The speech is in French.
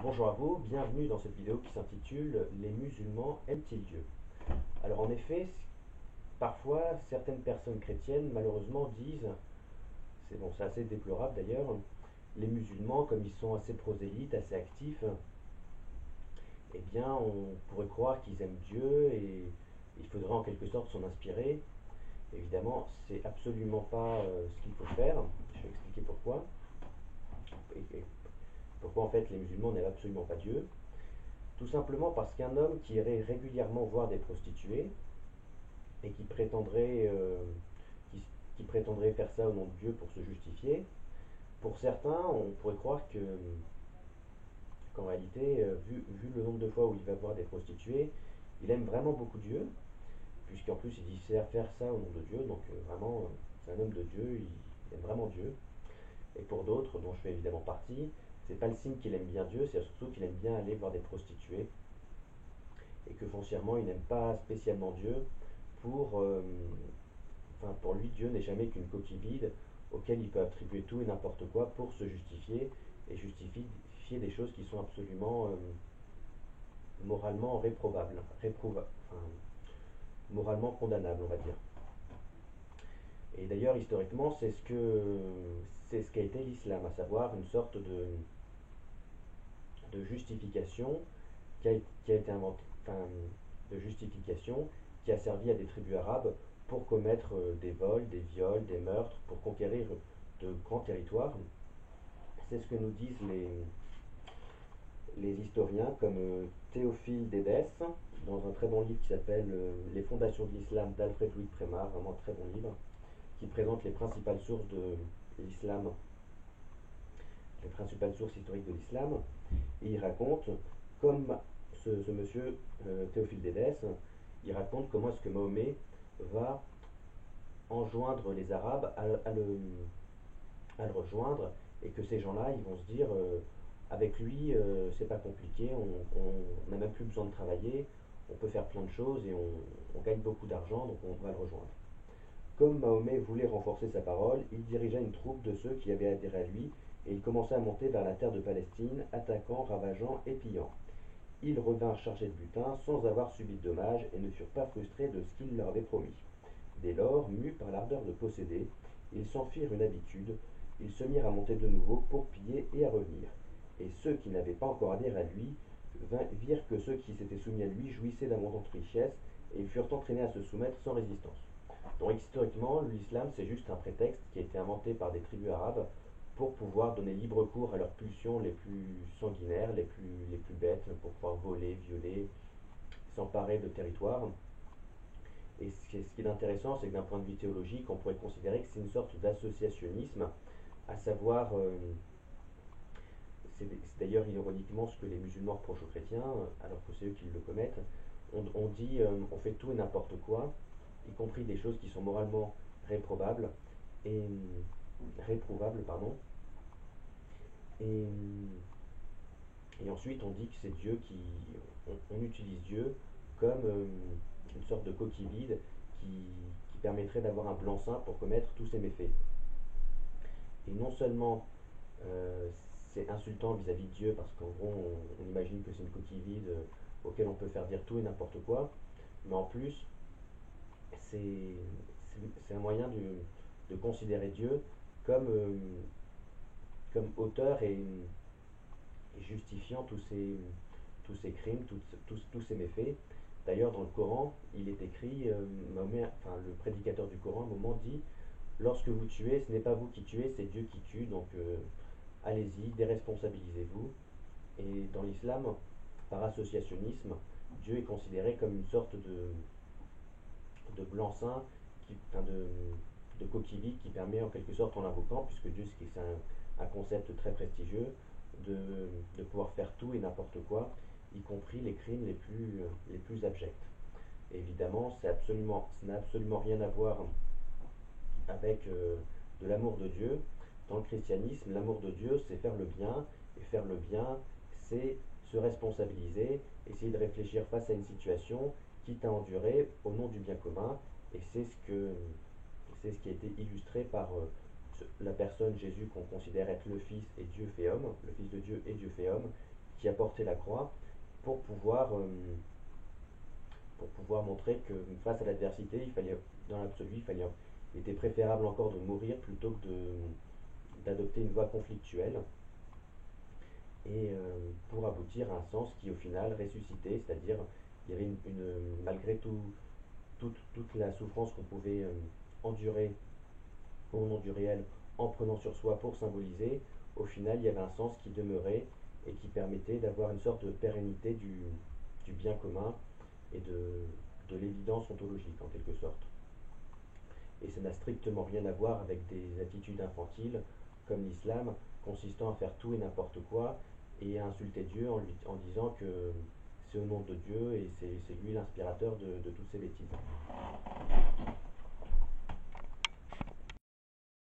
Bonjour à vous, bienvenue dans cette vidéo qui s'intitule Les musulmans aiment-ils Dieu? Alors en effet, parfois certaines personnes chrétiennes malheureusement disent, c'est bon, c'est assez déplorable d'ailleurs, les musulmans comme ils sont assez prosélytes, assez actifs, eh bien on pourrait croire qu'ils aiment Dieu et il faudrait en quelque sorte s'en inspirer. Évidemment, c'est absolument pas ce qu'il faut faire. Je vais expliquer pourquoi. Et pourquoi en fait les musulmans n'aiment absolument pas Dieu. Tout simplement parce qu'un homme qui irait régulièrement voir des prostituées et qui prétendrait faire ça au nom de Dieu pour se justifier, pour certains, on pourrait croire qu'en réalité, vu le nombre de fois où il va voir des prostituées, il aime vraiment beaucoup Dieu, puisqu'en plus il dit faire ça au nom de Dieu, donc vraiment, c'est un homme de Dieu, il aime vraiment Dieu. Et pour d'autres, dont je fais évidemment partie, c'est pas le signe qu'il aime bien Dieu, c'est surtout qu'il aime bien aller voir des prostituées et que foncièrement il n'aime pas spécialement Dieu pour, pour lui Dieu n'est jamais qu'une coquille vide auquel il peut attribuer tout et n'importe quoi pour se justifier et justifier des choses qui sont absolument moralement réprobables, moralement condamnables on va dire. Et d'ailleurs historiquement c'est ce qu'a été l'islam, à savoir une sorte de justification qui a été inventée, de justification qui a servi à des tribus arabes pour commettre des vols, des viols, des meurtres, pour conquérir de grands territoires. C'est ce que nous disent les historiens comme Théophile d'Hédès dans un très bon livre qui s'appelle Les fondations de l'islam d'Alfred Louis Prémar, vraiment un très bon livre, qui présente les principales sources de l'islam, les principales sources historiques de l'islam, et il raconte, comme ce monsieur Théophile d'Hédès, il raconte comment est-ce que Mahomet va enjoindre les Arabes à le rejoindre et que ces gens-là, ils vont se dire avec lui, c'est pas compliqué, on n'a même plus besoin de travailler, on peut faire plein de choses et on gagne beaucoup d'argent, donc on va le rejoindre. Comme Mahomet voulait renforcer sa parole, il dirigea une troupe de ceux qui avaient adhéré à lui et il commença à monter vers la terre de Palestine, attaquant, ravageant et pillant. Ils revinrent chargés de butin sans avoir subi de dommages et ne furent pas frustrés de ce qu'il leur avait promis. Dès lors, mus par l'ardeur de posséder, ils s'en firent une habitude, ils se mirent à monter de nouveau pour piller et à revenir. Et ceux qui n'avaient pas encore adhéré à lui virent que ceux qui s'étaient soumis à lui jouissaient d'abondantes richesses et ils furent entraînés à se soumettre sans résistance. Donc historiquement, l'islam c'est juste un prétexte qui a été inventé par des tribus arabes pour pouvoir donner libre cours à leurs pulsions les plus sanguinaires, les plus bêtes, pour pouvoir voler, violer, s'emparer de territoires. Et ce qui est intéressant, c'est que d'un point de vue théologique, on pourrait considérer que c'est une sorte d'associationnisme, à savoir, c'est d'ailleurs ironiquement ce que les musulmans reprochent aux chrétiens, alors que c'est eux qui le commettent. On dit, on fait tout et n'importe quoi, y compris des choses qui sont moralement réprobables et réprouvables, pardon. Et, et ensuite, on dit que c'est Dieu qui, on utilise Dieu comme une sorte de coquille vide qui permettrait d'avoir un blanc-seing pour commettre tous ces méfaits. Et non seulement euh, c'est insultant vis-à-vis de Dieu parce qu'en gros on imagine que c'est une coquille vide auquel on peut faire dire tout et n'importe quoi, mais en plus c'est c'est un moyen de considérer Dieu comme, comme auteur et justifiant tous ces crimes, tous ces méfaits. D'ailleurs, dans le Coran, il est écrit, Mahomet, enfin, le prédicateur du Coran, à un moment dit lorsque vous tuez, ce n'est pas vous qui tuez, c'est Dieu qui tue, donc allez-y, déresponsabilisez-vous. Et dans l'islam, par associationnisme, Dieu est considéré comme une sorte de blanc-seing, de coquille vide qui permet en quelque sorte en l'invoquant, puisque Dieu c'est un concept très prestigieux, de pouvoir faire tout et n'importe quoi, y compris les crimes les plus abjects. Et évidemment, ça n'a absolument rien à voir avec de l'amour de Dieu. Dans le christianisme, l'amour de Dieu, c'est faire le bien, et faire le bien, c'est se responsabiliser, essayer de réfléchir face à une situation, quitte à endurer au nom du bien commun, et c'est ce qui a été illustré par la personne Jésus qu'on considère être le Fils et Dieu fait homme, le Fils de Dieu et Dieu fait homme, qui a porté la croix pour pouvoir, euh, pour pouvoir montrer que face à l'adversité, dans l'absolu, il était préférable encore de mourir plutôt que d'adopter une voie conflictuelle et pour aboutir à un sens qui au final ressuscitait, c'est-à-dire il y avait malgré toute la souffrance qu'on pouvait endurer au nom du réel en prenant sur soi pour symboliser, au final il y avait un sens qui demeurait et qui permettait d'avoir une sorte de pérennité du bien commun et de l'évidence ontologique en quelque sorte. Et ça n'a strictement rien à voir avec des attitudes infantiles comme l'islam, consistant à faire tout et n'importe quoi et à insulter Dieu en disant que c'est au nom de Dieu et c'est lui l'inspirateur de toutes ces bêtises.